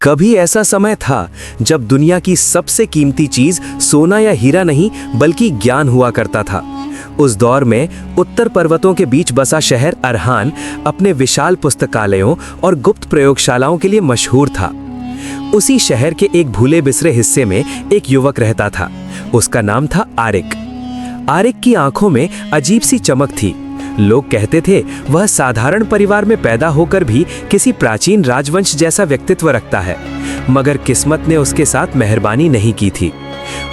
कभी ऐसा समय था जब दुनिया की सबसे कीमती चीज सोना या हीरा नहीं बल्कि ज्ञान हुआ करता था। उस दौर में उत्तर पर्वतों के बीच बसा शहर अरहान अपने विशाल पुस्तकालयों और गुप्त प्रयोगशालाओं के लिए मशहूर था। उसी शहर के एक भूले बिसरे हिस्से में एक युवक रहता था। उसका नाम था आरिक। आरिक की आंखों में अजीब सी चमक थी। लोग कहते थे वह साधारण परिवार में पैदा होकर भी किसी प्राचीन राजवंश जैसा व्यक्तित्व रखता है, मगर किस्मत ने उसके साथ मेहरबानी नहीं की थी।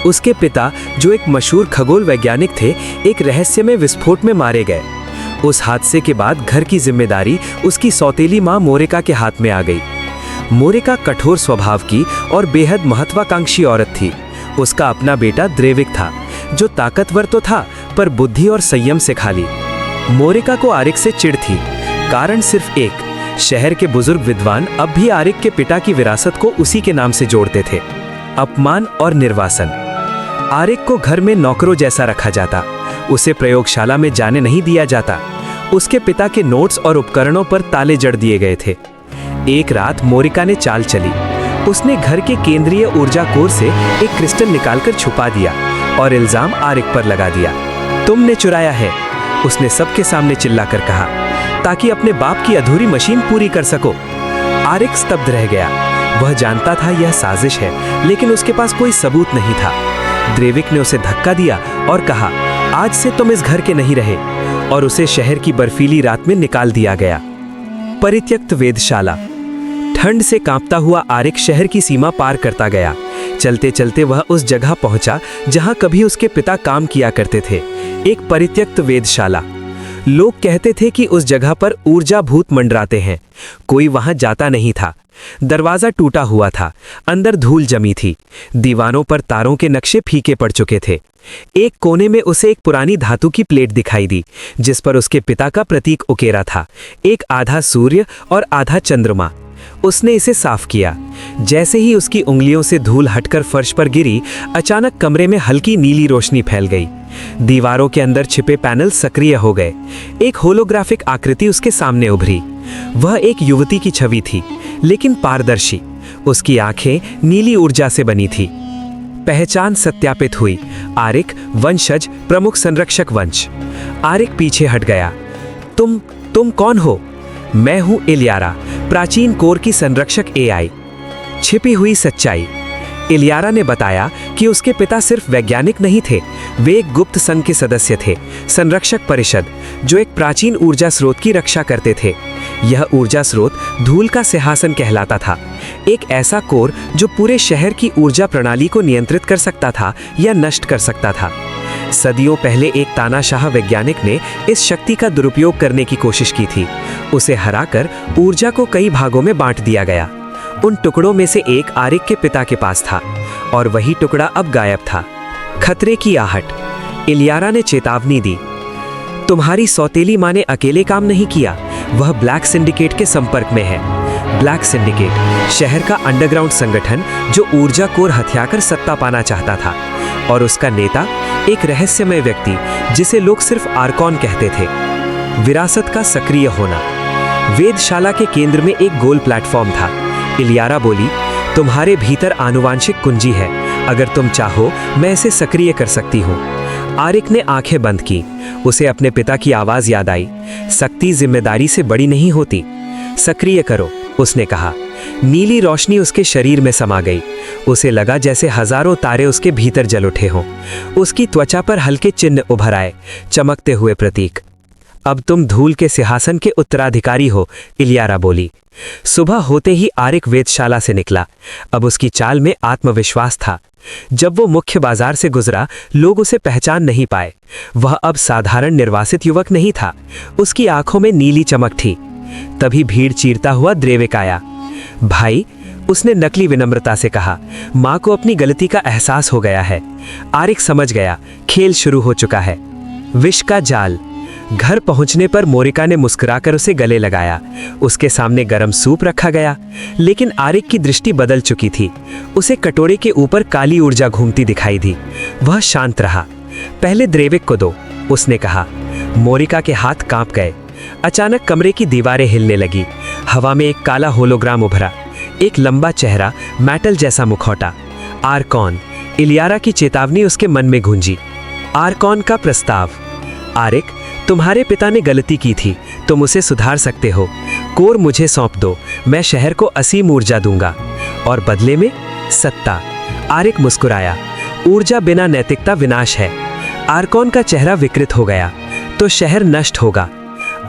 उसके पिता, जो एक मशहूर खगोल वैज्ञानिक थे, एक रहस्यमय विस्फोट में मारे गए। उस हादसे के बाद घर की जिम्मेदारी उसकी सौतेली मां मोरिका के हाथ में आ गई। मोरिका कठोर स्वभाव की और बेहद महत्वाकांक्षी औरत थी। उसका अपना बेटा द्रेविक था, जो ताकतवर तो था पर बुद्धि और संयम से खाली। मोरिका को आरिक से चिढ़ थी। कारण सिर्फ एक, शहर के बुजुर्ग विद्वान अब भी आरिक के पिता की विरासत को उसी के नाम से जोड़ते थे। अपमान और निर्वासन। आरिक को घर में नौकरों जैसा रखा जाता। उसे प्रयोगशाला में जाने नहीं दिया जाता। उसके पिता के नोट्स और उपकरणों पर ताले जड़ दिए गए थे। एक रात मोरिका ने चाल चली। उसने घर के केंद्रीय ऊर्जा कोर से एक क्रिस्टल निकालकर छुपा दिया और इल्जाम आरिक पर लगा दिया। तुमने चुराया है, उसने सबके सामने चिल्लाकर कहा, ताकि अपने बाप की अधूरी मशीन पूरी कर सको। आरिक स्तब्ध रह गया। वह जानता था यह साजिश है, लेकिन उसके पास कोई सबूत नहीं था। द्रेविक ने उसे धक्का दिया और कहा, आज से तुम इस घर के नहीं रहे, और उसे शहर की बर्फीली रात में निकाल दिया गया। परित्यक्त वेधशाला। ठंड से कांपता हुआ आरिक शहर की सीमा पार करता गया। चलते चलते वह उस जगह पहुंचा जहां कभी उसके पिता काम किया करते थे, एक परित्यक्त वेधशाला। लोग कहते थे कि उस जगह पर ऊर्जा भूत मंडराते हैं। कोई वहां जाता नहीं था। दरवाजा टूटा हुआ था, अंदर धूल जमी थी। दीवारों पर तारों के नक्शे फीके पड़ चुके थे। एक कोने में उसे एक पुरानी धातु की प्लेट दिखाई दी, जिस पर उसके पिता का प्रतीक उकेरा था, एक आधा सूर्य और आधा चंद्रमा। उसने इसे साफ किया। जैसे ही उसकी उंगलियों से धूल हटकर फर्श पर गिरी, अचानक कमरे में हल्की नीली रोशनी फैल गई। दीवारों के अंदर छिपे पैनल सक्रिय हो गए। एक होलोग्राफिक आकृति उसके सामने उभरी। वह एक युवती की छवि थी, लेकिन पारदर्शी। उसकी आंखें नीली ऊर्जा से बनी थी। पहचान सत्यापित हुई। आरिक, वंशज, प्रमुख संरक्षक वंश। आरिक पीछे हट गया। तुम कौन हो? मैं हूं इलियारा, प्राचीन कोर की संरक्षक एआई। छिपी हुई सच्चाई। इलियारा ने बताया कि उसके पिता सिर्फ वैज्ञानिक नहीं थे, वे एक गुप्त संघ के सदस्य थे, संरक्षक परिषद, जो एक प्राचीन ऊर्जा स्रोत की रक्षा करते थे। यह ऊर्जा स्रोत धूल का सिंहासन कहलाता था, एक ऐसा कोर जो पूरे शहर की ऊर्जा प्रणाली को नियंत्रित कर सकता था या नष्ट कर सकता था। सदियों पहले एक तानाशाह वैज्ञानिक ने इस शक्ति का दुरुपयोग करने की कोशिश की थी। उसे हराकर ऊर्जा को कई भागों में बांट दिया गया। उन टुकड़ों में से एक आरिक के पिता के पास था, और वही टुकड़ा अब गायब था। खतरे की आहट। इलियारा ने चेतावनी दी, तुम्हारी सौतेली माँ ने अकेले काम नहीं किया, वह ब्लैक सिंडिकेट के संपर्क में है। ब्लैक सिंडिकेट शहर का अंडरग्राउंड संगठन जो ऊर्जा कोर हथियाकर सत्ता पाना चाहता था, और उसका नेता एक रहस्यमय व्यक्ति जिसे लोग सिर्फ आर्कॉन कहते थे। विरासत का सक्रिय होना। वेधशाला के केंद्र में एक गोल प्लेटफॉर्म था। इलियारा बोली, तुम्हारे भीतर आनुवांशिक कुंजी है, अगर तुम चाहो मैं इसे सक्रिय कर सकती हूँ। आरिक ने आंखें बंद की। उसे अपने पिता की आवाज याद आई, शक्ति जिम्मेदारी से बड़ी नहीं होती। सक्रिय करो, उसने कहा। नीली रोशनी उसके शरीर में समा गई। उसे लगा जैसे हजारों तारे उसके भीतर जल उठे हों। उसकी त्वचा पर हल्के चिन्ह उभर आए, चमकते हुए प्रतीक। अब तुम धूल के सिंहासन के उत्तराधिकारी हो, इलियारा बोली। सुबह होते ही आरिक वेधशाला से निकला। अब उसकी चाल में आत्मविश्वास था। जब वो मुख्य बाजार से गुजरा, लोग उसे पहचान नहीं पाए। वह अब साधारण निर्वासित युवक नहीं था। उसकी आंखों में नीली चमक थी। तभी भीड़ चीरता हुआ द्रेविक आया। भाई, उसने नकली विनम्रता से कहा, माँ को अपनी गलती का एहसास हो गया है। आरिक समझ गया, खेल शुरू हो चुका है। विष का जाल। घर पहुंचने पर मोरिका ने मुस्कुराकर उसे गले लगाया। उसके सामने गरम सूप रखा गया, लेकिन आरिक की दृष्टि बदल चुकी थी। उसे कटोरे के ऊपर काली ऊर्जा घूमती दिखाई दी। वह शांत रहा। पहले द्रेविक को दो, उसने कहा। मोरिका के हाथ कांप गए। अचानक कमरे की दीवारें हिलने लगी। हवा में एक काला होलोग्राम उभरा। एक लंबा चेहरा, मेटल जैसा मुखौटा। आर्कॉन, इलियारा की चेतावनी उसके मन में गूंजी। आर्कॉन का प्रस्ताव। आरिक, तुम्हारे पिता ने गलती की थी, तुम उसे सुधार सकते हो। कोर मुझे सौंप दो, मैं शहर को असीम ऊर्जा दूंगा। और बदले में सत्ता। आरिक मुस्कुराया। ऊर्जा बिना नैतिकता विनाश है। आर्कॉन का चेहरा विकृत हो गया। तो शहर नष्ट होगा।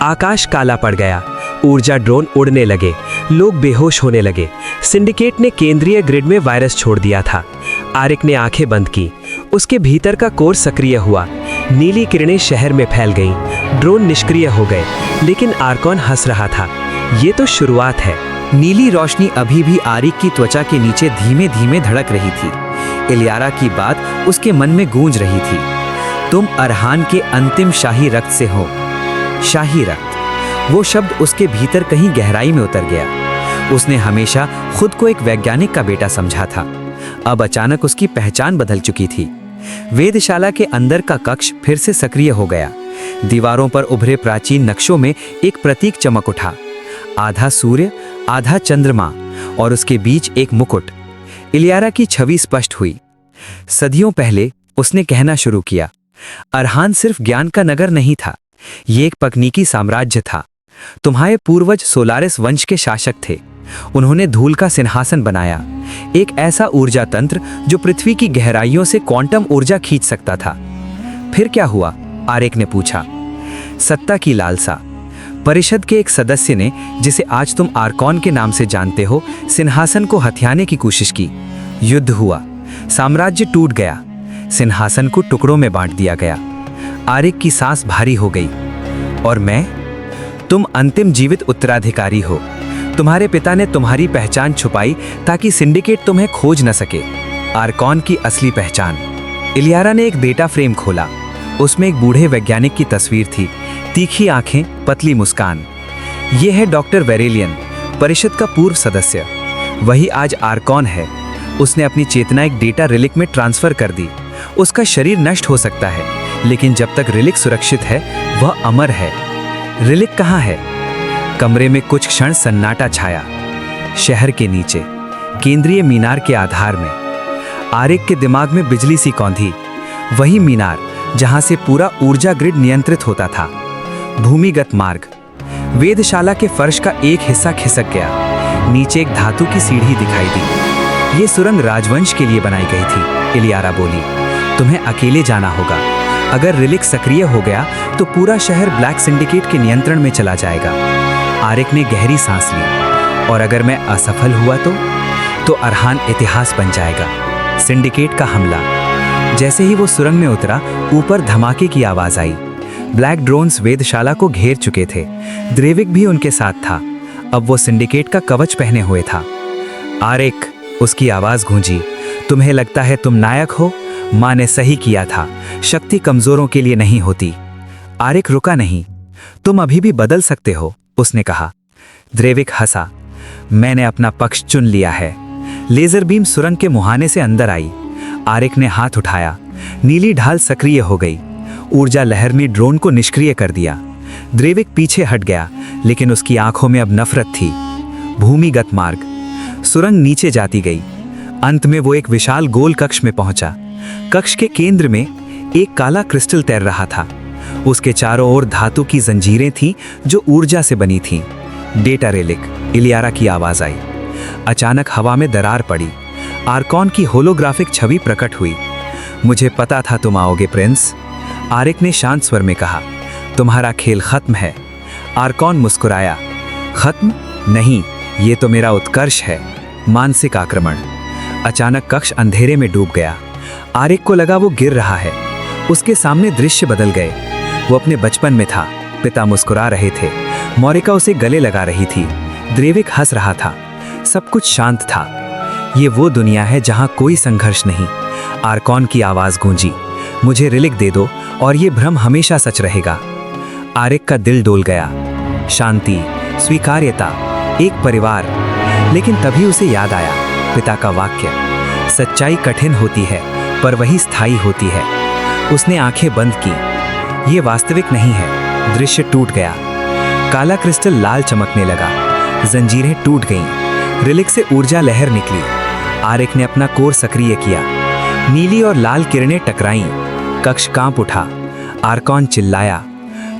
आकाश काला पड़ गया। ऊर्जा ड्रोन उड़ने लगे। लोग बेहोश होने लगे। सिंडिकेट ने केंद्रीय ग्रिड में वायरस छोड़ दिया था। आरिक ने आंखें बंद की। उसके भीतर का कोर सक्रिय हुआ। नीली किरणें शहर में फैल गईं। ड्रोन निष्क्रिय हो गए, लेकिन आर्कॉन हंस रहा था। ये तो शुरुआत है। नीली रोशनी अभी भी आरिक की त्वचा के नीचे धीमे धीमे धड़क रही थी। इलियारा की बात उसके मन में गूंज रही थी। तुम अरहान के अंतिम शाही रक्त से हो। शाही रक्त, वो शब्द उसके भीतर कहीं गहराई में उतर गया। उसने हमेशा खुद को एक वैज्ञानिक का बेटा समझा था। अब अचानक उसकी पहचान बदल चुकी थी। वेधशाला के अंदर का कक्ष फिर से सक्रिय हो गया। दीवारों पर उभरे प्राचीन नक्शों में एक प्रतीक चमक उठा। आधा सूर्य, आधा चंद्रमा, और उसके बीच एक मुकुट। इलियारा की छवि स्पष्ट हुई। सदियों पहले उसने कहना शुरू किया, अरहान सिर्फ ज्ञान का नगर नहीं था, ये एक तकनीकी साम्राज्य था। तुम्हारे पूर्वज सोलारिस वंश के शासक थे। उन्होंने धूल का सिंहासन बनाया, एक ऐसा ऊर्जा तंत्र जो पृथ्वी की गहराइयों से क्वांटम ऊर्जा खींच सकता था। फिर क्या हुआ? आरिक ने पूछा। सत्ता की लालसा। परिषद के एक सदस्य ने, जिसे आज तुम आर्कॉन के नाम से जानते हो, सिंहासन को हथियाने की कोशिश की। युद्ध हुआ। साम्राज्य टूट गया। सिंहासन को टुकड़ों में बांट दिया गया। आरिक की सांस भारी हो गई। और मैं? तुम अंतिम जीवित उत्तराधिकारी हो। तुम्हारे पिता ने तुम्हारी पहचान छुपाई ताकि सिंडिकेट तुम्हें खोज न सके। आर्कॉन की असली पहचान। इलियारा ने एक डेटा फ्रेम खोला। उसमें एक बूढ़े वैज्ञानिक की तस्वीर थी। तीखी आंखें, पतली मुस्कान। यह है डॉक्टर वेरेलियन, परिषद का पूर्व सदस्य। वही आज आर्कॉन है। उसने अपनी चेतना एक डेटा रिलिक में ट्रांसफर कर दी। उसका शरीर नष्ट हो सकता है, लेकिन जब तक रिलिक सुरक्षित है, वह अमर है। रिलिक कहाँ है? कमरे में कुछ क्षण सन्नाटा छाया। शहर के नीचे, केंद्रीय मीनार के आधार में। आरिक के दिमाग में बिजली सी कौंधी। वही मीनार जहां से पूरा ऊर्जा ग्रिड नियंत्रित होता था। भूमिगत मार्ग। वेधशाला के फर्श का एक हिस्सा खिसक गया। नीचे एक धातु की सीढ़ी दिखाई दी। ये सुरंग राजवंश के लिए बनाई गई थी, इलियारा बोली। तुम्हें अकेले जाना होगा। अगर रिलिक सक्रिय हो गया तो पूरा शहर ब्लैक सिंडिकेट के नियंत्रण में चला जाएगा। आरिक ने गहरी सांस ली। और अगर मैं असफल हुआ तो अरहान इतिहास बन जाएगा। सिंडिकेट का हमला। जैसे ही वो सुरंग में उतरा, ऊपर धमाके की आवाज आई। ब्लैक ड्रोन्स वेधशाला को घेर चुके थे। द्रेविक भी उनके साथ था। अब वो सिंडिकेट का कवच पहने हुए था। आरिक, उसकी आवाज गूंजी। तुम्हें लगता है तुम नायक हो? माँ ने सही किया था, शक्ति कमजोरों के लिए नहीं होती। आरिक रुका नहीं। तुम अभी भी बदल सकते हो, उसने कहा। द्रेविक हंसा। मैंने अपना पक्ष चुन लिया है। लेजर बीम सुरंग के मुहाने से अंदर आई। आरिक ने हाथ उठाया। नीली ढाल सक्रिय हो गई। ऊर्जा लहर ने ड्रोन को निष्क्रिय कर दिया। द्रेविक पीछे हट गया, लेकिन उसकी आंखों में अब नफरत थी। भूमिगत मार्ग। सुरंग नीचे जाती गई। अंत में वो एक विशाल गोल कक्ष में पहुंचा। कक्ष के केंद्र में एक काला क्रिस्टल तैर रहा था। उसके चारों ओर धातु की जंजीरें थीं जो ऊर्जा से बनी थीं। डेटा रेलिक, इलियारा की आवाज आई। अचानक हवा में दरार पड़ी। आर्कॉन की होलोग्राफिक छवि प्रकट हुई। मुझे पता था तुम आओगे प्रिंस, आरिक ने शांत स्वर में कहा। तुम्हारा खेल खत्म है। आर्कॉन मुस्कुराया। खत्म नहीं, ये तो मेरा उत्कर्ष है। मानसिक आक्रमण। अचानक कक्ष अंधेरे में डूब गया। आरिक को लगा वो गिर रहा है। उसके सामने दृश्य बदल गए। वो अपने बचपन में था। पिता मुस्कुरा रहे थे। मौरिका उसे गले लगा रही थी। द्रेविक हंस रहा था। सब कुछ शांत था। ये वो दुनिया है जहां कोई संघर्ष नहीं। आर्कॉन की आवाज गूंजी। मुझे रिलिक दे दो और ये भ्रम हमेशा सच रहेगा। आरिक का दिल डोल गया। शांति, स्वीकार्यता, एक परिवार। लेकिन तभी उसे याद आया पिता का वाक्य, सच्चाई कठिन होती है पर वही स्थायी होती है। उसने आंखें बंद की। ये वास्तविक नहीं है। दृश्य टूट गया। काला क्रिस्टल लाल चमकने लगा। जंजीरें टूट गईं। रिलिक से ऊर्जा लहर निकली। आरिक ने अपना कोर सक्रिय किया। नीली और लाल किरणें टकराईं। कक्ष कांप उठा। आर्कॉन चिल्लाया,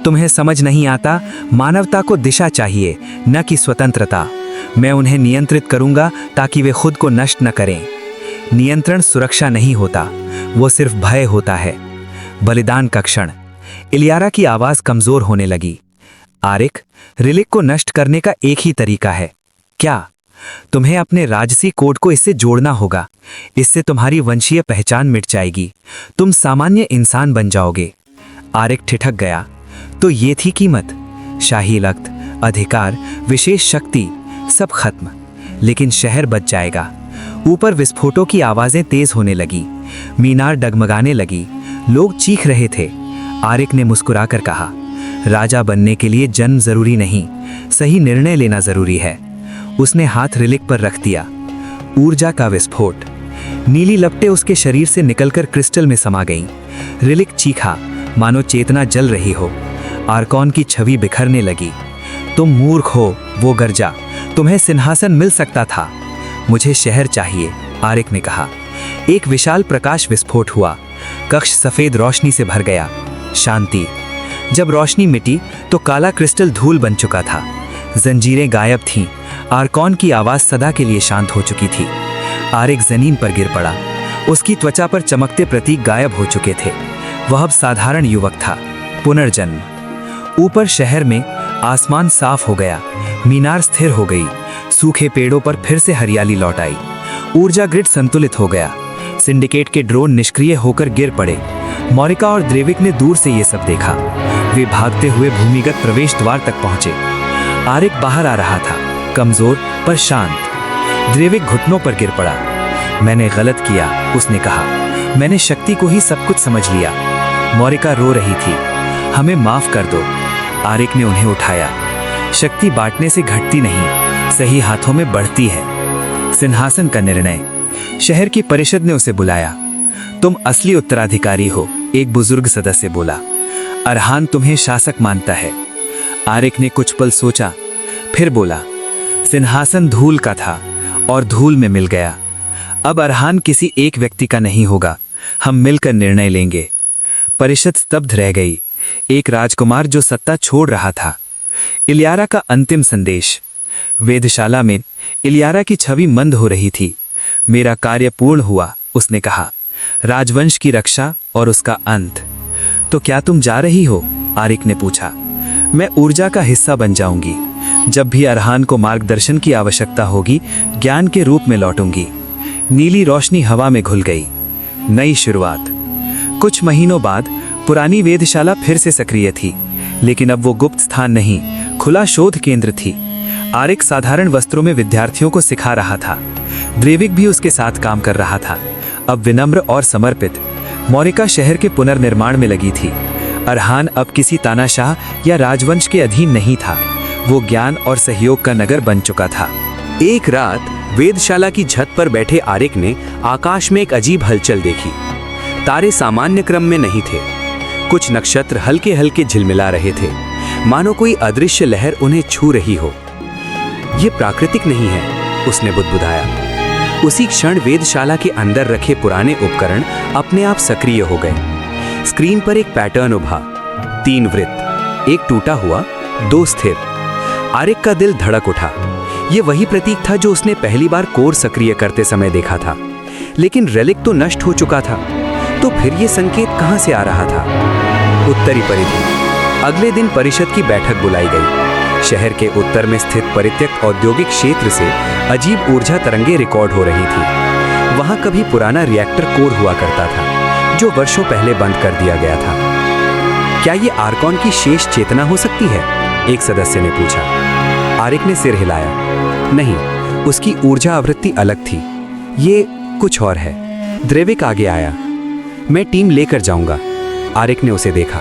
तुम्हें समझ नहीं आता, मानवता को दिशा चाहिए, न कि स्वतंत्रता। मैं उन्हें नियंत्रित करूंगा ताकि वे खुद को नष्ट न करें। नियंत्रण सुरक्षा नहीं होता, वो सिर्फ भय होता है। बलिदान का क्षण। इलियारा की आवाज कमजोर होने लगी। आरिक, रिलिक को नष्ट करने का एक ही तरीका है। क्या? तुम्हें अपने राजसी कोड को इससे जोड़ना होगा। इससे तुम्हारी वंशीय पहचान मिट जाएगी। तुम सामान्य इंसान बन जाओगे। आरिक ठिठक गया। तो ये थी कीमत। शाही लख्त, अधिकार, विशेष शक्ति, सब खत्म। लेकिन शहर बच जाएगा। ऊपर विस्फोटों की आवाजें तेज होने लगी। मीनार डगमगाने लगी। लोग चीख रहे थे। आरिक ने मुस्कुराकर कहा, राजा बनने के लिए जन्म जरूरी नहीं, सही निर्णय लेना जरूरी है। उसने हाथ रिलिक पर रख दिया। ऊर्जा का विस्फोट। नीली लपटें उसके शरीर से निकलकर क्रिस्टल में समा गईं। रिलिक चीखा, मानो चेतना जल रही हो। आर्कॉन की छवि बिखरने लगी। तुम मूर्ख हो, वो गरजा। तुम्हें सिंहासन मिल सकता था। मुझे शहर चाहिए, आरिक ने कहा। एक विशाल प्रकाश विस्फोट हुआ। कक्ष सफेद रोशनी से भर गया। शांति। जब रोशनी मिटी तो काला क्रिस्टल धूल बन चुका था। जंजीरें गायब थीं। आर्कॉन की आवाज सदा के लिए शांत हो चुकी थी। आरिक जमीन पर गिर पड़ा। उसकी त्वचा पर चमकते प्रतीक गायब हो चुके थे। वह अब साधारण युवक था। पुनर्जन्म। ऊपर शहर में आसमान साफ हो गया। मीनार स्थिर हो गई। सूखे पेड़ों पर फिर से हरियाली लौट आई। ऊर्जा ग्रिड संतुलित हो गया। सिंडिकेट के ड्रोन निष्क्रिय होकर गिर पड़े। मोरिका और द्रेविक ने दूर से ये सब देखा। वे भागते हुए भूमिगत प्रवेश द्वार तक पहुंचे। आरिक बाहर आ रहा था, कमजोर पर शांत। द्रेविक घुटनों पर गिर पड़ा। मैंने गलत किया, उसने कहा। मैंने शक्ति को ही सब कुछ समझ लिया। मोरिका रो रही थी। हमें माफ कर दो। आरिक ने उन्हें उठाया। शक्ति बांटने से घटती नहीं, सही हाथों में बढ़ती है। सिंहासन का निर्णय। शहर की परिषद ने उसे बुलाया। तुम असली उत्तराधिकारी हो, एक बुजुर्ग सदस्य बोला। अरहान तुम्हें शासक मानता है। आरिक ने कुछ पल सोचा, फिर बोला, सिंहासन धूल का था और धूल में मिल गया। अब अरहान किसी एक व्यक्ति का नहीं होगा। हम मिलकर निर्णय लेंगे। परिषद स्तब्ध रह गई। एक राजकुमार जो सत्ता छोड़ रहा था। इलियारा का अंतिम संदेश। वेधशाला में इलियारा की छवि मंद हो रही थी। मेरा कार्य पूर्ण हुआ, उसने कहा। राजवंश की रक्षा और उसका अंत। तो क्या तुम जा रही हो? आरिक ने पूछा। मैं ऊर्जा का हिस्सा बन जाऊंगी। जब भी अरहान को मार्गदर्शन की आवश्यकता होगी, ज्ञान के रूप में लौटूंगी। नीली रोशनी हवा में घुल गई। नई शुरुआत। कुछ महीनों बाद पुरानी वेधशाला फिर से सक्रिय थी, लेकिन अब वो गुप्त स्थान नहीं, खुला शोध केंद्र थी। आरिक साधारण वस्त्रों में विद्यार्थियों को सिखा रहा था। द्रेविक भी उसके साथ काम कर रहा था, अब विनम्र और समर्पित। मोरिका शहर के पुनर्निर्माण में लगी थी। अरहान अब किसी तानाशाह या राजवंश के अधीन नहीं था। वो ज्ञान और सहयोग का नगर बन चुका था। एक रात वेधशाला की छत पर बैठे आरिक ने आकाश में एक अजीब हलचल देखी। तारे सामान्य क्रम में नहीं थे। कुछ नक्षत्र हल्के हल्के झिलमिला रहे थे, मानो कोई अदृश्य लहर उन्हें छू रही हो। ये प्राकृतिक नहीं है, उसने बुदबुदाया। उसी क्षण वेधशाला के अंदर रखे पुराने उपकरण अपने आप सक्रिय हो गए। स्क्रीन पर एक पैटर्न उभा। 3 वृत्त, एक टूटा हुआ, 2 स्थिर। आरिक का दिल धड़क उठा। ये वही प्रतीक था जो उसने पहली बार कोर सक्रिय करते समय देखा था। लेकिन रेलिक तो नष्ट हो चुका था, तो फिर ये संकेत कहां से आ रहा था? उत्तरी परिधि। अगले दिन परिषद की बैठक बुलाई गई। शहर के उत्तर में स्थित परित्यक्त औद्योगिक क्षेत्र से अजीब ऊर्जा तरंगे रिकॉर्ड हो रही थी। वहां कभी पुराना रिएक्टर कोर हुआ करता था, जो वर्षों पहले बंद कर दिया गया था। क्या ये आर्कॉन की शेष चेतना हो सकती है? एक सदस्य ने पूछा। आरिक ने सिर हिलाया। नहीं, उसकी ऊर्जा आवृत्ति अलग थी। ये कुछ और है। द्रेविक आगे आया। मैं टीम लेकर जाऊंगा। आरिक ने उसे देखा।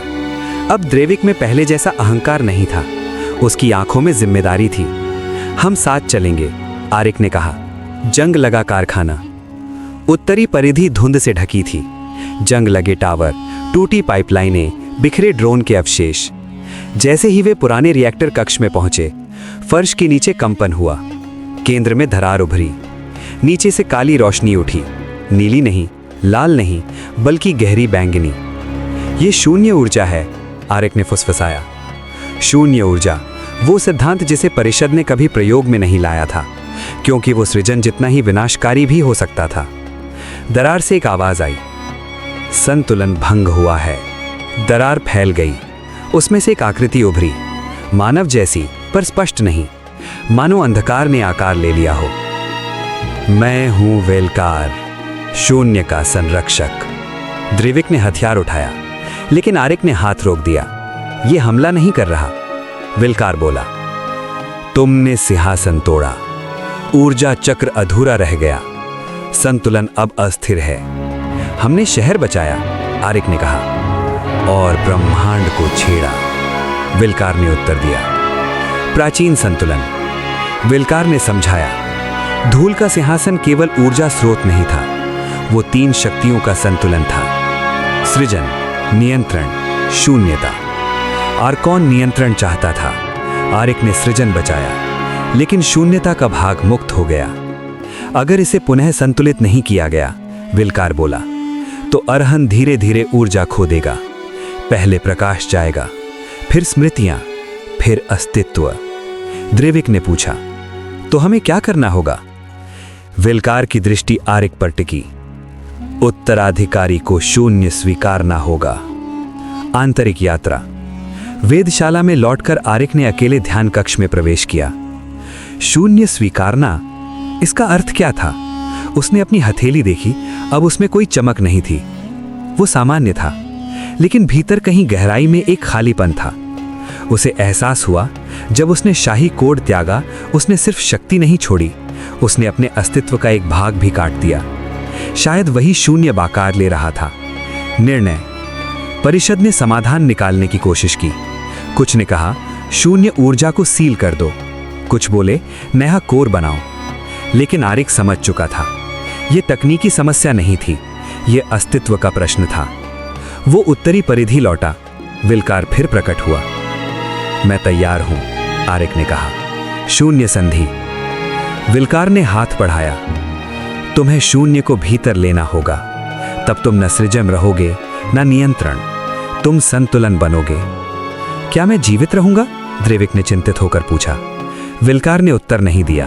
अब द्रेविक में पहले जैसा अहंकार नहीं था। उसकी आंखों में जिम्मेदारी थी। हम साथ चलेंगे, आरिक ने कहा। जंग लगा कारखाना। उत्तरी परिधि धुंध से ढकी थी। जंग लगे टावर, टूटी पाइपलाइनें, बिखरे ड्रोन के अवशेष। जैसे ही वे पुराने रिएक्टर कक्ष में पहुंचे, फर्श के नीचे कंपन हुआ। केंद्र में दरार उभरी। नीचे से काली रोशनी उठी, नीली नहीं, लाल नहीं, बल्कि गहरी बैंगनी। ये शून्य ऊर्जा है, आरिक ने फुसफुसाया। शून्य ऊर्जा, वो सिद्धांत जिसे परिषद ने कभी प्रयोग में नहीं लाया था, क्योंकि वो सृजन जितना ही विनाशकारी भी हो सकता था। दरार से एक आवाज आई, संतुलन भंग हुआ है। दरार फैल गई, उसमें से एक आकृति उभरी, मानव जैसी पर स्पष्ट नहीं, मानो अंधकार ने आकार ले लिया हो। मैं हूं वेलकार, शून्य का संरक्षक। द्रिविक ने हथियार उठाया, लेकिन आरिक ने हाथ रोक दिया। यह हमला नहीं कर रहा। वेलकार बोला, तुमने सिंहासन तोड़ा, ऊर्जा चक्र अधूरा रह गया, संतुलन अब अस्थिर है। हमने शहर बचाया, आरिक ने कहा, और ब्रह्मांड को छेड़ा, वेलकार ने उत्तर दिया। प्राचीन संतुलन, वेलकार ने समझाया। धूल का सिंहासन केवल ऊर्जा स्रोत नहीं था, वो 3 शक्तियों का संतुलन था, सृजन, नियंत्रण, शून्यता। और कौन नियंत्रण चाहता था? आरिक ने सृजन बचाया, लेकिन शून्यता का भाग मुक्त हो गया। अगर इसे पुनः संतुलित नहीं किया गया, वेलकार बोला, तो अरहन धीरे धीरे ऊर्जा खो देगा। पहले प्रकाश जाएगा, फिर स्मृतियां, फिर अस्तित्व। द्रिविक ने पूछा, तो हमें क्या करना होगा? वेलकार की दृष्टि आरिक पर टिकी। उत्तराधिकारी को शून्य स्वीकारना होगा। आंतरिक यात्रा। वेदशाला में लौटकर आरिक ने अकेले ध्यान कक्ष में प्रवेश किया। शून्य स्वीकारना, इसका अर्थ क्या था? उसने अपनी हथेली देखी, अब उसमें कोई चमक नहीं थी। वो सामान्य था, लेकिन भीतर कहीं गहराई में एक खालीपन था। उसे एहसास हुआ जब उसने शाही कोड त्यागा, उसने सिर्फ शक्ति नहीं छोड़ी, उसने अपने अस्तित्व का एक भाग भी काट दिया। शायद वही शून्य बाकार ले रहा था। निर्णय। परिषद ने समाधान निकालने की कोशिश की। कुछ ने कहा, शून्य ऊर्जा को सील कर दो, कुछ बोले नया कोर बनाओ। लेकिन आरिक समझ चुका था, यह तकनीकी समस्या नहीं थी, यह अस्तित्व का प्रश्न था। वो उत्तरी परिधि लौटा। वेलकार फिर प्रकट हुआ। मैं तैयार हूं, आरिक ने कहा। शून्य संधि। वेलकार ने हाथ बढ़ाया। तुम्हें शून्य को भीतर लेना होगा, तब तुम न सृजन रहोगे न नियंत्रण, तुम संतुलन बनोगे। क्या मैं जीवित रहूंगा? द्रिविक ने चिंतित होकर पूछा। वेलकार ने उत्तर नहीं दिया।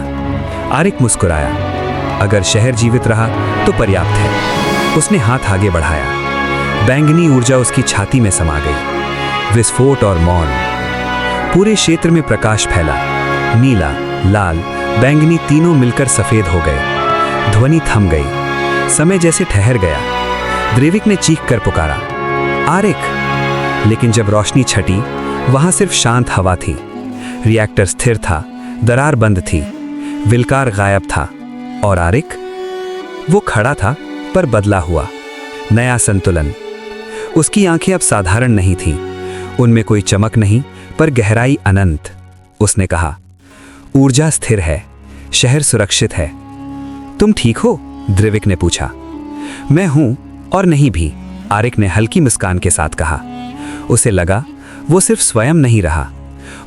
आरिक मुस्कुराया। अगर शहर जीवित रहा तो पर्याप्त है। उसने हाथ आगे बढ़ाया। बैंगनी ऊर्जा उसकी छाती में समा गई। विस्फोट और मौन। पूरे क्षेत्र में प्रकाश फैला। नीला, लाल, बैंगनी तीनों मिलकर सफेद हो गए। ध्वनि थम गई, समय जैसे ठहर गया। द्रिविक ने चीख कर पुकारा, आरिक! लेकिन जब रोशनी छटी, वहां सिर्फ शांत हवा थी। रिएक्टर स्थिर था, दरार बंद थी, वेलकार गायब था, और आरिक? वो खड़ा था, पर बदला हुआ। नया संतुलन। उसकी आंखें अब साधारण नहीं थीं, उनमें कोई चमक नहीं, पर गहराई अनंत। उसने कहा, ऊर्जा स्थिर है, शहर सुरक्षित है। तुम ठीक हो? द्रिविक ने पूछा। मैं हूं और नहीं भी, आरिक ने हल्की मुस्कान के साथ कहा। उसे लगा वो सिर्फ स्वयं नहीं रहा,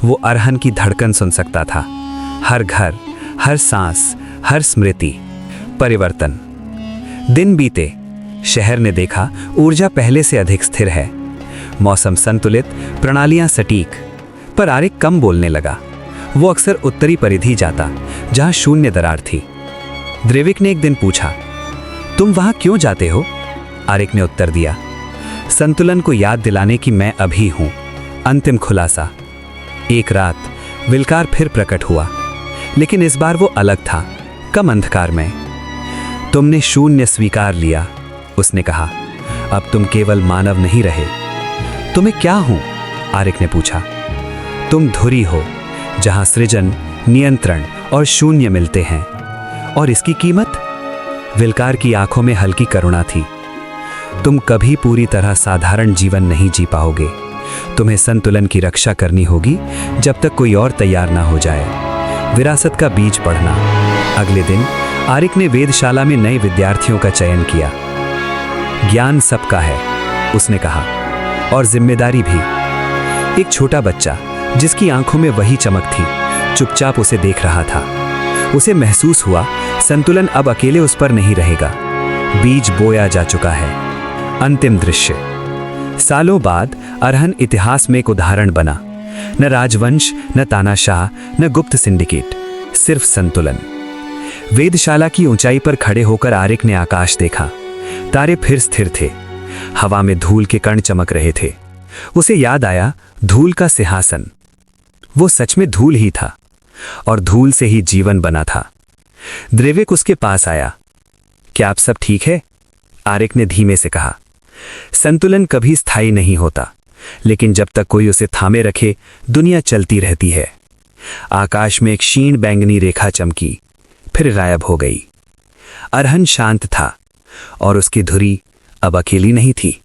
वो अरहन की धड़कन सुन सकता था। हर घर, हर सांस, हर स्मृति। परिवर्तन। दिन बीते, शहर ने देखा ऊर्जा पहले से अधिक स्थिर है। मौसम संतुलित, प्रणालियां सटीक। पर आरिक कम बोलने लगा। वो अक्सर उत्तरी परिधि जाता, जहां शून्य दरार थी। द्रिविक ने एक दिन पूछा, तुम वहां क्यों जाते हो? आरिक ने उत्तर दिया, संतुलन को याद दिलाने की मैं अभी हूं। अंतिम खुलासा। एक रात वेलकार फिर प्रकट हुआ, लेकिन इस बार वो अलग था, कम अंधकार में। तुमने शून्य स्वीकार लिया, उसने कहा। अब तुम केवल मानव नहीं रहे। तुम्हें क्या हूं? आरिक ने पूछा। तुम धुरी हो, जहां सृजन, नियंत्रण और शून्य मिलते हैं। और इसकी कीमत? वेलकार की आंखों में हल्की करुणा थी। तुम कभी पूरी तरह साधारण जीवन नहीं जी पाओगे। तुम्हें संतुलन की रक्षा करनी होगी जब तक कोई और तैयार ना हो जाए। विरासत का बीज पढ़ना। अगले दिन आरिक ने वेदशाला में नए विद्यार्थियों का चयन किया। ज्ञान सबका है, उसने कहा, और जिम्मेदारी भी। एक छोटा बच्चा जिसकी आंखों में वही चमक थी, चुपचाप उसे देख रहा था। उसे महसूस हुआ संतुलन अब अकेले उस पर नहीं रहेगा। बीज बोया जा चुका है। अंतिम दृश्य। सालों बाद अरहन इतिहास में एक उदाहरण बना। न राजवंश, न तानाशाह, न गुप्त सिंडिकेट, सिर्फ संतुलन। वेधशाला की ऊंचाई पर खड़े होकर आरिक ने आकाश देखा। तारे फिर स्थिर थे। हवा में धूल के कण चमक रहे थे। उसे याद आया धूल का सिंहासन। वो सच में धूल ही था और धूल से ही जीवन बना था। द्रेविक उसके पास आया। क्या आप सब ठीक है? आरिक ने धीमे से कहा। संतुलन कभी स्थायी नहीं होता, लेकिन जब तक कोई उसे थामे रखे दुनिया चलती रहती है। आकाश में एक क्षीण बैंगनी रेखा चमकी, फिर गायब हो गई। अरहन शांत था और उसकी धुरी अब अकेली नहीं थी।